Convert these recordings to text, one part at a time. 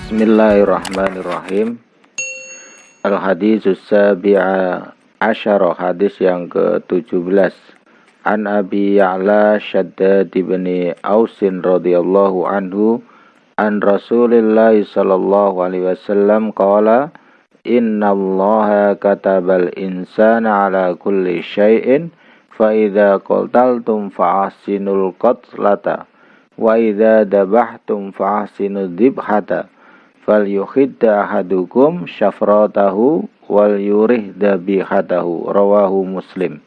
Bismillahirrahmanirrahim. Al-haditsus sabi'a asyara, hadis yang ke-17. An Abi Ya'la Shaddad bin Ausin radhiyallahu anhu an Rasulillah sallallahu alaihi wasallam qala innallaha katabal insana ala kulli syai'in fa idza qataltum fa'ahsinul qatlata wa idza dabahtum fa'ahsinudz dzibhata falyukhidda ahadukum syafratahu wal yurih dabihatahu, rawahu Muslim.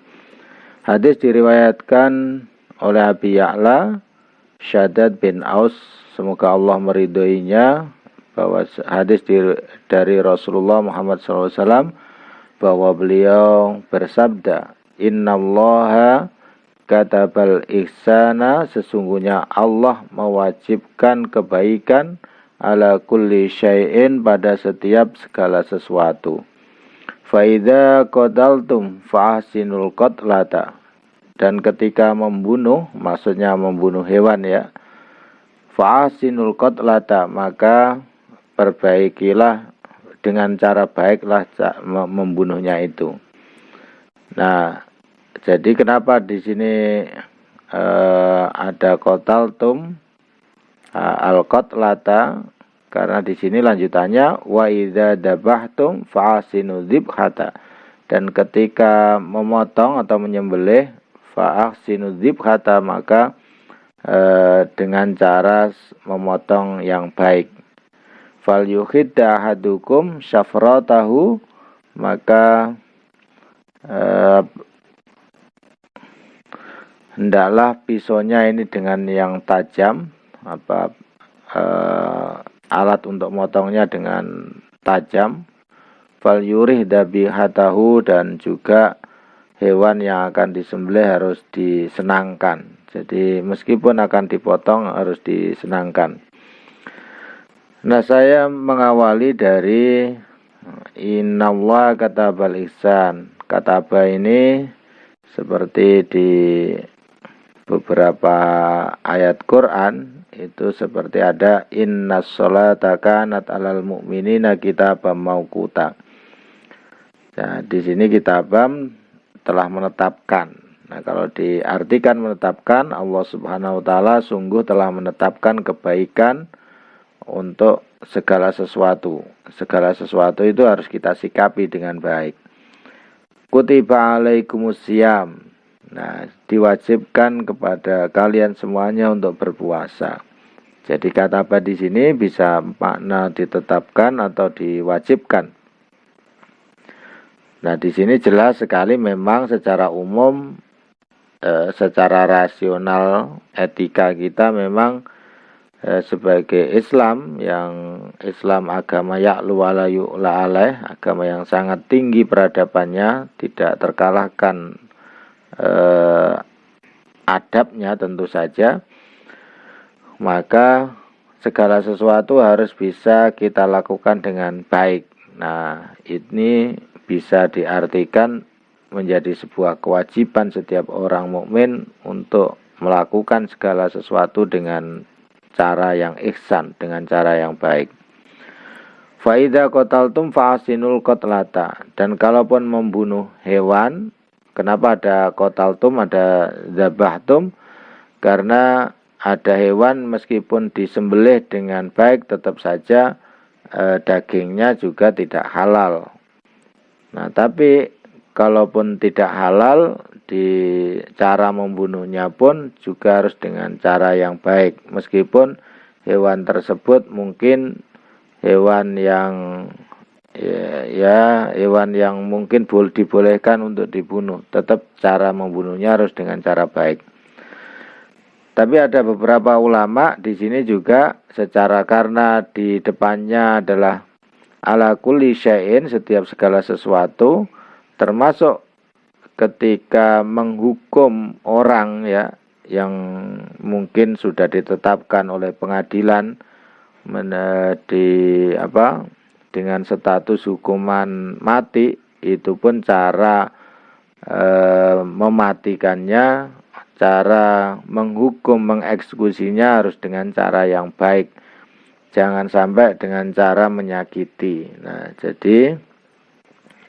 Hadis diriwayatkan oleh Abi Ya'la Shaddad bin Aus, semoga Allah meridhoinya, bahwa hadis dari Rasulullah Muhammad SAW, bahwa beliau bersabda, innallaha katabal ihsana, sesungguhnya Allah mewajibkan kebaikan ala kulli syai'in, pada setiap segala sesuatu. Fa idza qataltum fa'ahsinul qatlata, dan ketika membunuh, maksudnya membunuh hewan ya, fa'ahsinul qatlata, maka perbaikilah dengan cara baiklah membunuhnya itu. Nah, jadi kenapa di sini ada qataltum al-qatlata? Karena di sini lanjutannya wa idza dabahtum fa'ahsinudz dzibhata, dan ketika memotong atau menyembelih fa'ahsinudz dzibhata, maka dengan cara memotong yang baik. Fal yukhidda ahadukum syafratahu, maka hendaklah pisaunya ini dengan yang tajam, alat untuk motongnya dengan tajam. Fal yurih dabihatahu, dan juga hewan yang akan disembelih harus disenangkan. Jadi meskipun akan dipotong harus disenangkan. Nah, saya mengawali dari innallaha katabal ihsan. Kataba ini seperti di beberapa ayat Quran itu seperti ada innas sholata kanat alal mu'minina kitaban mauquta. Nah, di sini kitabam telah menetapkan. Nah, kalau diartikan menetapkan, Allah Subhanahu wa taala sungguh telah menetapkan kebaikan untuk segala sesuatu. Segala sesuatu itu harus kita sikapi dengan baik. Kutiba alaikumusiyam. Nah, diwajibkan kepada kalian semuanya untuk berpuasa. Jadi kata apa di sini bisa makna ditetapkan atau diwajibkan. Nah, di sini jelas sekali memang secara umum, secara rasional etika kita memang sebagai Islam, yang Islam agama ya'lu wala yu'la alaih, agama yang sangat tinggi peradabannya, tidak terkalahkan adabnya tentu saja, maka segala sesuatu harus bisa kita lakukan dengan baik. Nah, ini bisa diartikan menjadi sebuah kewajiban setiap orang mukmin untuk melakukan segala sesuatu dengan cara yang ihsan, dengan cara yang baik. Fa idza qataltum fa'ahsinul qatlata, dan kalaupun membunuh hewan, kenapa ada qataltum, ada dzabahtum? Karena ada hewan meskipun disembelih dengan baik tetap saja dagingnya juga tidak halal. Nah, tapi kalaupun tidak halal, di cara membunuhnya pun juga harus dengan cara yang baik, meskipun hewan tersebut mungkin hewan yang hewan yang mungkin dibolehkan untuk dibunuh, tetap cara membunuhnya harus dengan cara baik. Tapi ada beberapa ulama di sini juga secara, karena di depannya adalah ala kulli syai'in, setiap segala sesuatu, termasuk ketika menghukum orang ya, yang mungkin sudah ditetapkan oleh pengadilan dengan status hukuman mati, itu pun cara mematikannya, cara menghukum, mengeksekusinya harus dengan cara yang baik. jangan sampai dengan cara menyakiti. Nah, jadi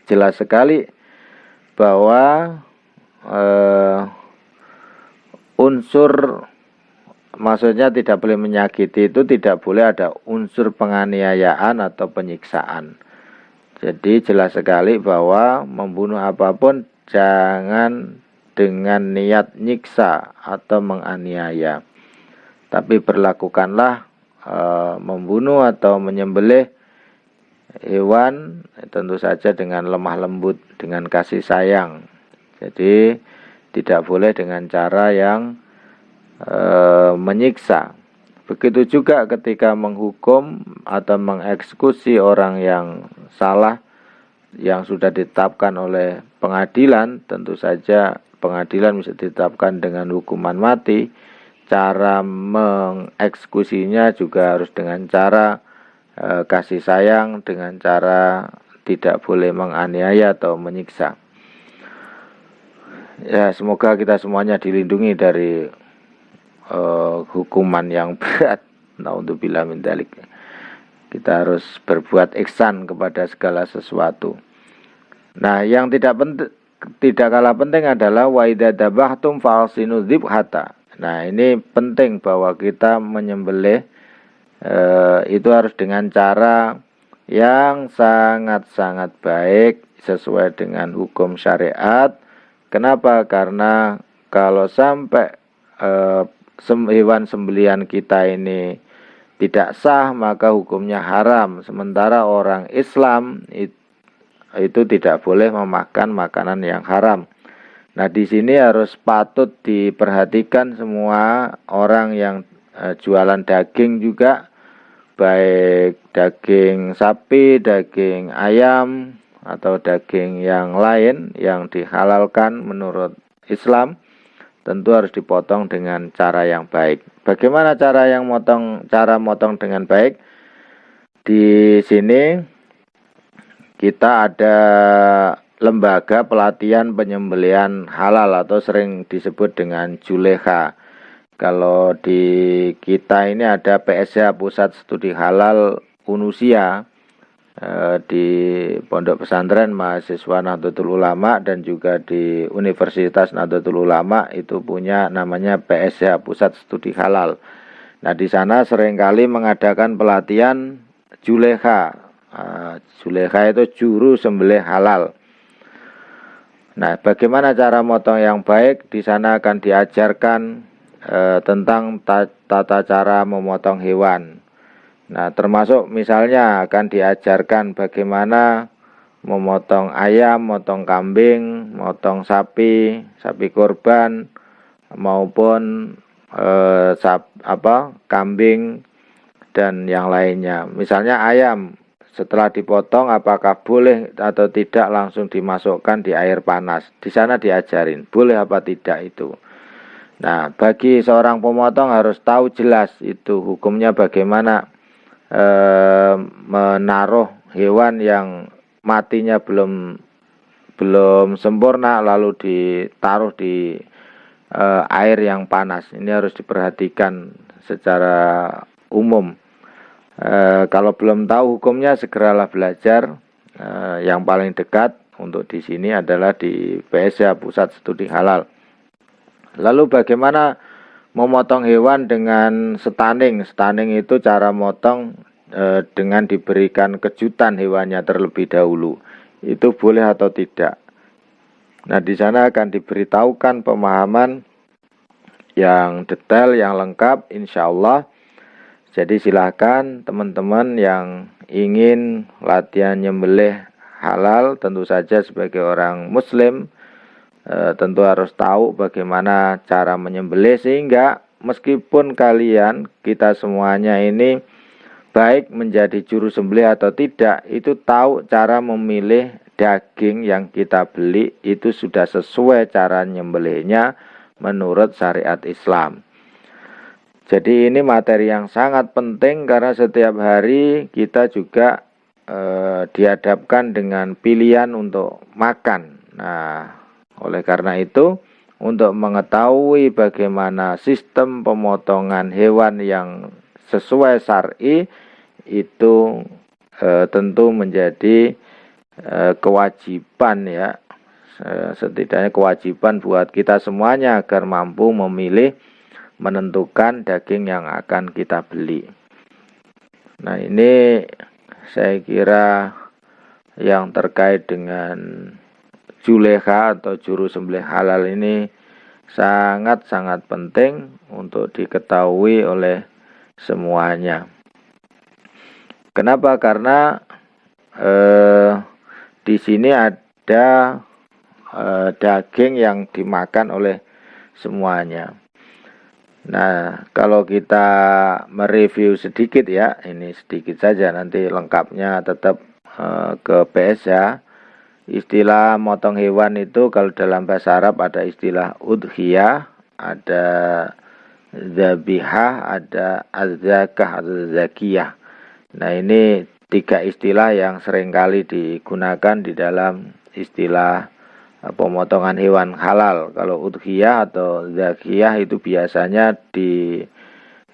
jelas sekali bahwa unsur, maksudnya tidak boleh menyakiti itu tidak boleh ada unsur penganiayaan atau penyiksaan. Jadi jelas sekali bahwa membunuh apapun jangan dengan niat nyiksa atau menganiaya. Tapi berlakukanlah membunuh atau menyembelih hewan tentu saja dengan lemah lembut, dengan kasih sayang. Jadi tidak boleh dengan cara yang menyiksa. Begitu juga ketika menghukum atau mengeksekusi orang yang salah yang sudah ditetapkan oleh pengadilan, tentu saja pengadilan bisa ditetapkan dengan hukuman mati. Cara mengeksekusinya juga harus dengan cara kasih sayang, dengan cara tidak boleh menganiaya atau menyiksa. Ya, semoga kita semuanya dilindungi dari hukuman yang berat. Naudzubillah min dzalik. Kita harus berbuat ihsan kepada segala sesuatu. Nah, yang tidak kalah penting adalah wa idza dzabhtum fa'sinu dzibhata. Nah, ini penting bahwa kita menyembelih itu harus dengan cara yang sangat-sangat baik sesuai dengan hukum syariat. Kenapa? Karena kalau sampai hewan sembelihan kita ini tidak sah, maka hukumnya haram. Sementara orang Islam itu tidak boleh memakan makanan yang haram. Nah, di sini harus patut diperhatikan semua orang yang jualan daging juga, baik daging sapi, daging ayam, atau daging yang lain yang dihalalkan menurut Islam, tentu harus dipotong dengan cara yang baik. Bagaimana cara motong dengan baik? Di sini kita ada lembaga pelatihan penyembelihan halal atau sering disebut dengan Juleha. Kalau di kita ini ada PSH Pusat Studi Halal Unusia di Pondok Pesantren Mahasiswa Nahdlatul Ulama, dan juga di Universitas Nahdlatul Ulama itu punya namanya PSH Pusat Studi Halal. Nah, di sana seringkali mengadakan pelatihan Juleha. Juleha itu juru sembelih halal. Nah, bagaimana cara motong yang baik? Di sana akan diajarkan tentang tata cara memotong hewan. Nah, termasuk misalnya akan diajarkan bagaimana memotong ayam, motong kambing, motong sapi kurban, maupun kambing dan yang lainnya. Misalnya ayam, setelah dipotong apakah boleh atau tidak langsung dimasukkan di air panas. Di sana diajarin boleh apa tidak itu. Nah, bagi seorang pemotong harus tahu jelas itu hukumnya bagaimana menaruh hewan yang matinya belum sempurna lalu ditaruh di air yang panas. Ini harus diperhatikan secara umum. Kalau belum tahu hukumnya, segeralah belajar. Yang paling dekat untuk di sini adalah di PSH Pusat Studi Halal. Lalu bagaimana memotong hewan dengan stunning? Stunning itu cara motong dengan diberikan kejutan hewannya terlebih dahulu. Itu boleh atau tidak? Nah, di sana akan diberitahukan pemahaman yang detail, yang lengkap, insya Allah. Jadi silakan teman-teman yang ingin latihan nyembelih halal, tentu saja sebagai orang Muslim, tentu harus tahu bagaimana cara menyembelih, sehingga meskipun kita semuanya ini baik menjadi juru sembelih atau tidak, itu tahu cara memilih daging yang kita beli itu sudah sesuai cara nyembelihnya menurut syariat Islam. Jadi ini materi yang sangat penting karena setiap hari kita juga dihadapkan dengan pilihan untuk makan. Nah, oleh karena itu, untuk mengetahui bagaimana sistem pemotongan hewan yang sesuai syar'i, itu tentu menjadi kewajiban ya, setidaknya kewajiban buat kita semuanya agar mampu memilih, menentukan daging yang akan kita beli. Nah, ini saya kira yang terkait dengan juleha atau juru sembelih halal ini sangat-sangat penting untuk diketahui oleh semuanya. Kenapa? Karena di sini ada daging yang dimakan oleh semuanya. Nah, kalau kita mereview sedikit ya, ini sedikit saja, nanti lengkapnya tetap ke PS ya. Istilah motong hewan itu kalau dalam bahasa Arab ada istilah udhiyah, ada zabihah, ada az-zakah, atau zakiyah. Nah, ini 3 istilah yang seringkali digunakan di dalam istilah pemotongan hewan halal. Kalau udhiyah atau zakiyah itu biasanya dipotong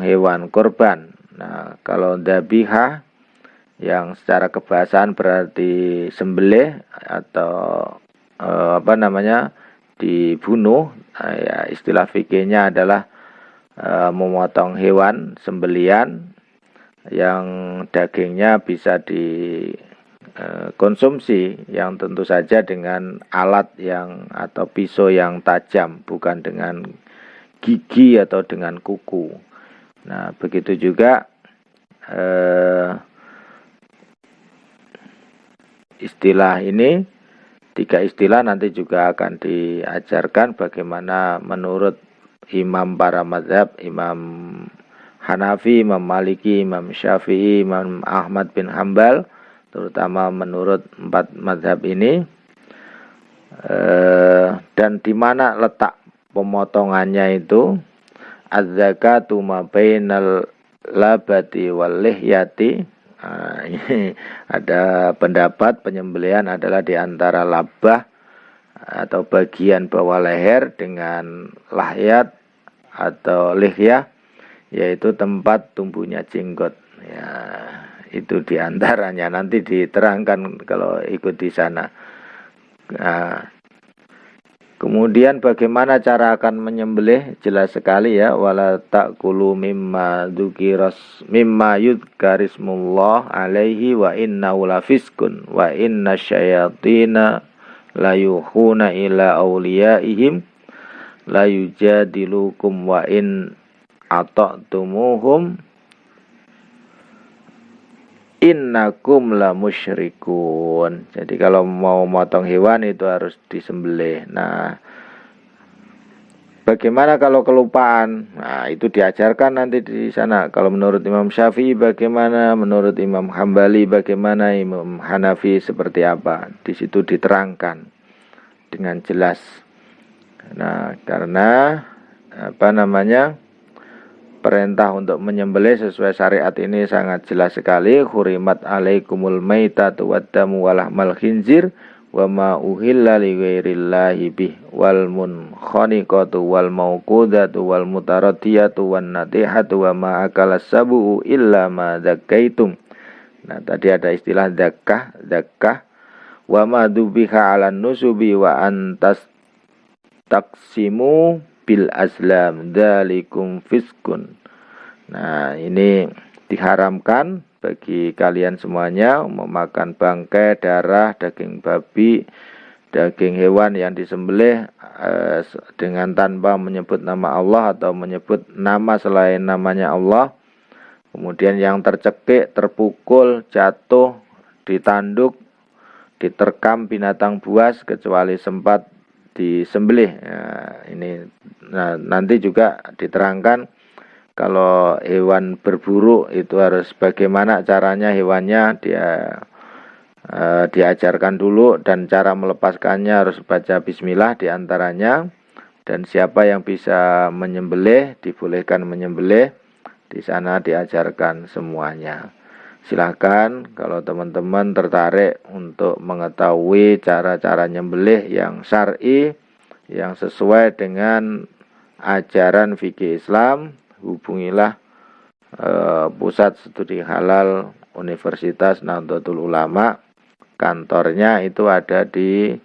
hewan kurban. Nah, kalau zabihah yang secara kebahasaan berarti sembelih atau dibunuh. Nah, ya, istilah fikihnya adalah memotong hewan sembelian yang dagingnya bisa dikonsumsi, yang tentu saja dengan alat yang atau pisau yang tajam, bukan dengan gigi atau dengan kuku. Nah, begitu juga istilah ini, 3 istilah nanti juga akan diajarkan bagaimana menurut imam para mazhab, Imam Hanafi, Imam Maliki, Imam Syafi'i, Imam Ahmad bin Hambal, terutama menurut 4 mazhab ini, dan di mana letak pemotongannya itu. Az-zakatu ma bainal labati wal lihyati. Nah, ini ada pendapat penyembelihan adalah di antara labah atau bagian bawah leher dengan lahyat atau lihyah, yaitu tempat tumbuhnya jenggot. Ya, itu di antaranya, nanti diterangkan kalau ikut di sana. Nah, kemudian bagaimana cara akan menyembelih, jelas sekali ya, wala ta'kulu mimma yudkarismullah alaihi wa innahu lafiskun wa inna syayatina layuhuna ila awliyaihim layujadilukum wa in ata'tumuhum innakum la musyrikun. Jadi kalau mau motong hewan itu harus disembelih. Nah, bagaimana kalau kelupaan? Nah, itu diajarkan nanti di sana. Kalau menurut Imam Syafi'i bagaimana, menurut Imam Hambali bagaimana, Imam Hanafi seperti apa. Di situ diterangkan dengan jelas. Nah, karena perintah untuk menyembelih sesuai syariat ini sangat jelas sekali. Hurimat alaikumul maitatu waddamu walahmal khinzir wa ma uhilla li ghairillahi bih wal munkhaniqatu wal mauqudatu wal mutaradiyatu wan natihatu wa ma akalas sabu illa ma zakaitum. Nah, tadi ada istilah zakah wa ma dubiha 'alan nusubi wa antas taksimu bil azlam dzalikum fiskun. Nah, ini diharamkan bagi kalian semuanya memakan bangkai, darah, daging babi, daging hewan yang disembelih dengan tanpa menyebut nama Allah atau menyebut nama selain namanya Allah. Kemudian yang tercekik, terpukul, jatuh, ditanduk, diterkam binatang buas kecuali sempat disembelih. Nah, nanti juga diterangkan kalau hewan berburu itu harus bagaimana caranya, hewannya diajarkan dulu, dan cara melepaskannya harus baca bismillah diantaranya, dan siapa yang bisa menyembelih dibolehkan menyembelih. Di sana diajarkan semuanya. Silahkan kalau teman-teman tertarik untuk mengetahui cara-cara nyembelih yang syar'i, yang sesuai dengan ajaran fikih Islam, hubungilah Pusat Studi Halal Universitas Nahdlatul Ulama. Kantornya itu ada di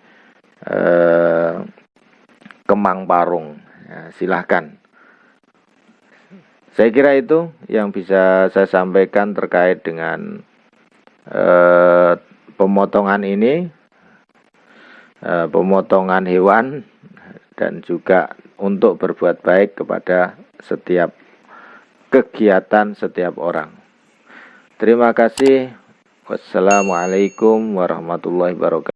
Kemang Parung. Ya, silahkan. Saya kira itu yang bisa saya sampaikan terkait dengan pemotongan ini, pemotongan hewan, dan juga untuk berbuat baik kepada setiap kegiatan setiap orang. Terima kasih. Wassalamualaikum warahmatullahi wabarakatuh.